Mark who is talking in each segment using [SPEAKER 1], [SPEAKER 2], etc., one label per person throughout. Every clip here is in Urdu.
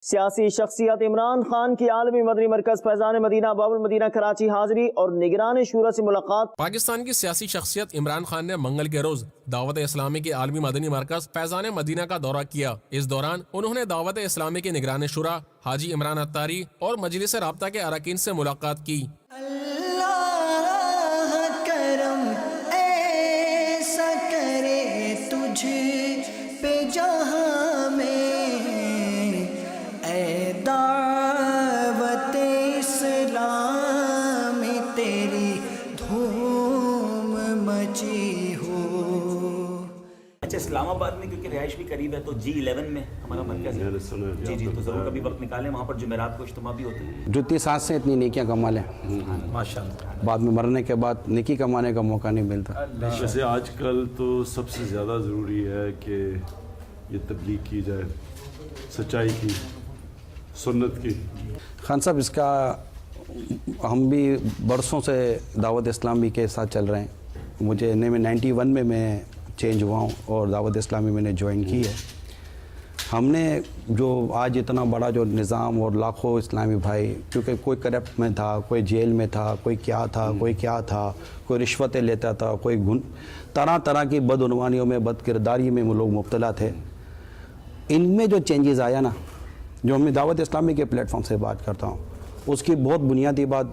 [SPEAKER 1] سیاسی شخصیت عمران خان کی عالمی مدنی مرکز فیضان مدینہ باب المدینہ کراچی حاضری اور نگران شورا سے ملاقات۔
[SPEAKER 2] پاکستان کی سیاسی شخصیت عمران خان نے منگل کے روز دعوت اسلامی کے عالمی مدنی مرکز فیضان مدینہ کا دورہ کیا۔ اس دوران انہوں نے دعوت اسلامی کے نگران شورا حاجی عمران اتاری اور مجلس رابطہ کے اراکین سے ملاقات کی۔
[SPEAKER 3] دعوت اسلام تیری دھوم مچی ہو۔
[SPEAKER 4] اچھا، اسلام آباد میں کیونکہ رہائش بھی قریب ہے تو G11 میں ہمارا مرکز ہے۔ جی تو ضرور کبھی وقت نکالیں، وہاں پر جمعرات کو اجتماع بھی ہوتے ہیں۔
[SPEAKER 5] جو اتنی سانس سے اتنی نیکیاں کما لیں،
[SPEAKER 4] ماشاءاللہ،
[SPEAKER 5] بعد میں مرنے کے بعد نیکی کمانے کا موقع نہیں ملتا۔
[SPEAKER 6] ویسے آج کل تو سب سے زیادہ ضروری ہے کہ یہ تبلیغ کی جائے، سچائی کی، سنت کی۔
[SPEAKER 5] خان صاحب، اس کا ہم بھی برسوں سے دعوت اسلامی کے ساتھ چل رہے ہیں۔ مجھے 91 میں چینج ہوا ہوں اور دعوت اسلامی میں نے جوائن کی ہے۔ ہم نے جو آج اتنا بڑا جو نظام اور لاکھوں اسلامی بھائی، کیونکہ کوئی کرپٹ میں تھا، کوئی جیل میں تھا، کوئی کیا تھا، کوئی کیا تھا، کوئی رشوتیں لیتا تھا، کوئی طرح طرح کی بدعنوانیوں میں، بد کرداری میں وہ لوگ مبتلا تھے۔ ان میں جو چینجز آیا نا، جو میں دعوت اسلامی کے پلیٹ فارم سے بات کرتا ہوں، اس کی بہت بنیادی بات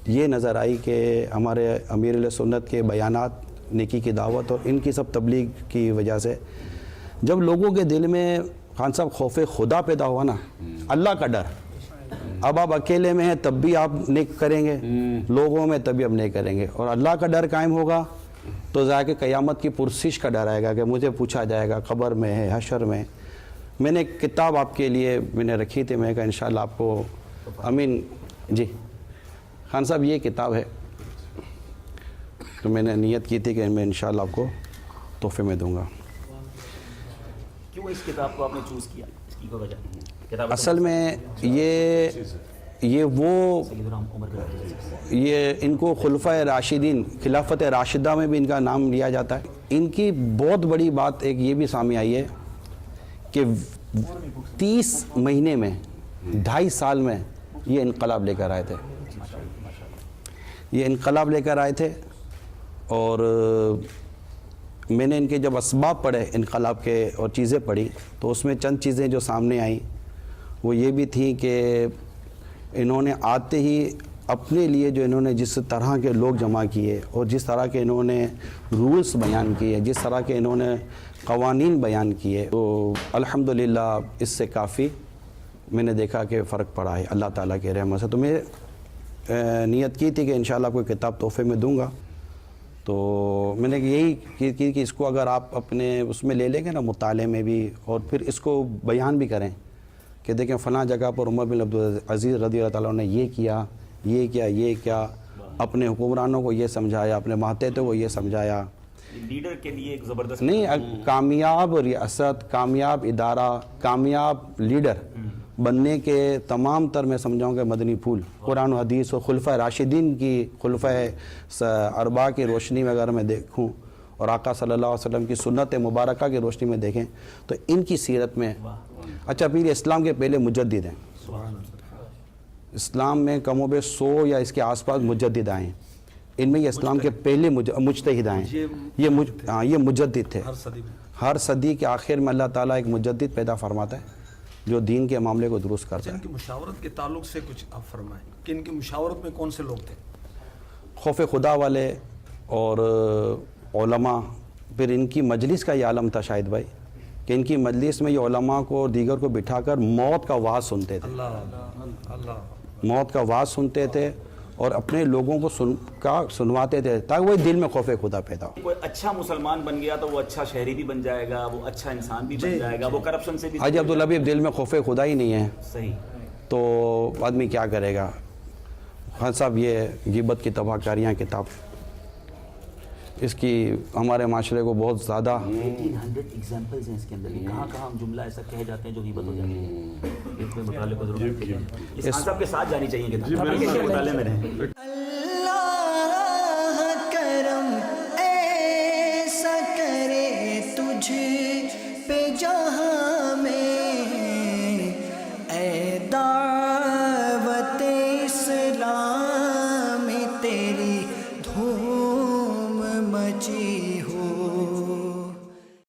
[SPEAKER 5] یہ نظر آئی کہ ہمارے امیر علیہ سنت کے بیانات، نیکی کی دعوت اور ان کی سب تبلیغ کی وجہ سے جب لوگوں کے دل میں خان صاحب خوف خدا پیدا ہوا نا، اللہ کا ڈر، اب آپ اکیلے میں ہیں تب بھی آپ نیک کریں گے، لوگوں میں تب بھی آپ نیک کریں گے، اور اللہ کا ڈر قائم ہوگا تو ظاہر کہ قیامت کی پرسش کا ڈر آئے گا کہ مجھے پوچھا جائے گا قبر میں ہے، حشر میں۔ میں نے ایک کتاب آپ کے لیے میں نے رکھی تھی، میں کہا انشاءاللہ آپ کو امین جی خان صاحب یہ کتاب ہے، تو میں نے نیت کی تھی کہ میں انشاءاللہ آپ کو تحفے میں دوں گا۔
[SPEAKER 4] کیوں اس کتاب کو آپ نے چوز کیا؟ اس کی کوئی وجہ؟
[SPEAKER 5] اصل میں یہ وہ یہ ان کو خلفۂ راشدین، خلافت راشدہ میں بھی ان کا نام لیا جاتا ہے۔ ان کی بہت بڑی بات ایک یہ بھی سامنے آئی ہے کہ 30 مہینے میں 2.5 سال میں یہ انقلاب لے کر آئے تھے، یہ انقلاب لے کر آئے تھے۔ اور میں نے ان کے جب اسباب پڑھے انقلاب کے اور چیزیں پڑھی تو اس میں چند چیزیں جو سامنے آئیں وہ یہ بھی تھیں کہ انہوں نے آتے ہی اپنے لیے جو انہوں نے جس طرح کے لوگ جمع کیے اور جس طرح کے انہوں نے رولز بیان کیے، جس طرح کے انہوں نے قوانین بیان کیے، تو الحمدللہ اس سے کافی میں نے دیکھا کہ فرق پڑا ہے اللہ تعالیٰ کے رحمت سے۔ تو میں نیت کی تھی کہ انشاءاللہ کوئی کتاب تحفے میں دوں گا، تو میں نے یہی کی کہ اس کو اگر آپ اپنے اس میں لے لیں گے نا، مطالعے میں بھی، اور پھر اس کو بیان بھی کریں کہ دیکھیں فلاں جگہ پر عمر بن عبدالعزیز رضی اللہ تعالیٰ نے یہ کیا، یہ کیا، یہ کیا، اپنے حکمرانوں کو یہ سمجھایا، اپنے ماتحتوں کو یہ سمجھایا۔
[SPEAKER 4] لیڈر کے لیے ایک زبردست
[SPEAKER 5] نہیں، کامیاب ریاست، کامیاب ادارہ، کامیاب لیڈر بننے کے تمام تر میں سمجھاؤں کہ مدنی پھول قرآن و حدیث اور خلفۂ راشدین کی، خلفۂ اربعہ کی روشنی میں اگر میں دیکھوں اور آقا صلی اللہ علیہ وسلم کی سنت مبارکہ کی روشنی میں دیکھیں تو ان کی سیرت میں، اچھا پھر اسلام کے پہلے مجدد ہیں، اسلام میں کم و بیش 100 یا اس کے آس پاس مجدد آئے ہیں، ان میں یہ اسلام کے پہلے مجتہد آئے ہیں، یہ مجدد تھے۔ ہر صدی کے آخر میں اللہ تعالیٰ ایک مجدد پیدا فرماتا ہے جو دین کے معاملے کو درست کرتا ہے۔
[SPEAKER 7] ان کی مشاورت کے تعلق سے کچھ آپ فرمائیں کہ ان کی مشاورت میں کون سے لوگ تھے؟
[SPEAKER 5] خوف خدا والے اور علماء، پھر ان کی مجلس کا یہ عالم تھا شاہد بھائی کہ ان کی مجلس میں یہ علماء کو اور دیگر کو بٹھا کر موت کا وعظ سنتے تھے، موت کا وعظ سنتے تھے اور اپنے لوگوں کو سنواتے تھے تاکہ وہ دل میں خوف خدا پیدا ہو۔
[SPEAKER 4] کوئی اچھا مسلمان بن گیا تو وہ اچھا شہری بھی بن جائے گا، وہ اچھا انسان بھی بن جائے گا، وہ کرپشن سے بھی۔
[SPEAKER 5] حاجی عبداللبیب دل میں خوف خدا ہی نہیں ہے
[SPEAKER 4] صحیح،
[SPEAKER 5] تو آدمی کیا کرے گا؟ خان صاحب یہ غیبت کی تباہ کاریاں کتاب، اس کی ہمارے معاشرے کو بہت زیادہ
[SPEAKER 4] 1800 ایگزامپلز ہیں اس کے اندر، کہاں کہاں ہم جملہ ایسا کہے جاتے ہیں جو غیبت ہو جاتی ہے۔ اس میں مطالعے کو ضرور اس خان صاحب کے ساتھ جانی چاہیے کتاب، مطالعے میں رہیں۔
[SPEAKER 3] اللہ کرم ایسا کرے تجھ پہ جہاں میں، اے دعوت اسلام میں تیری دھوم مچی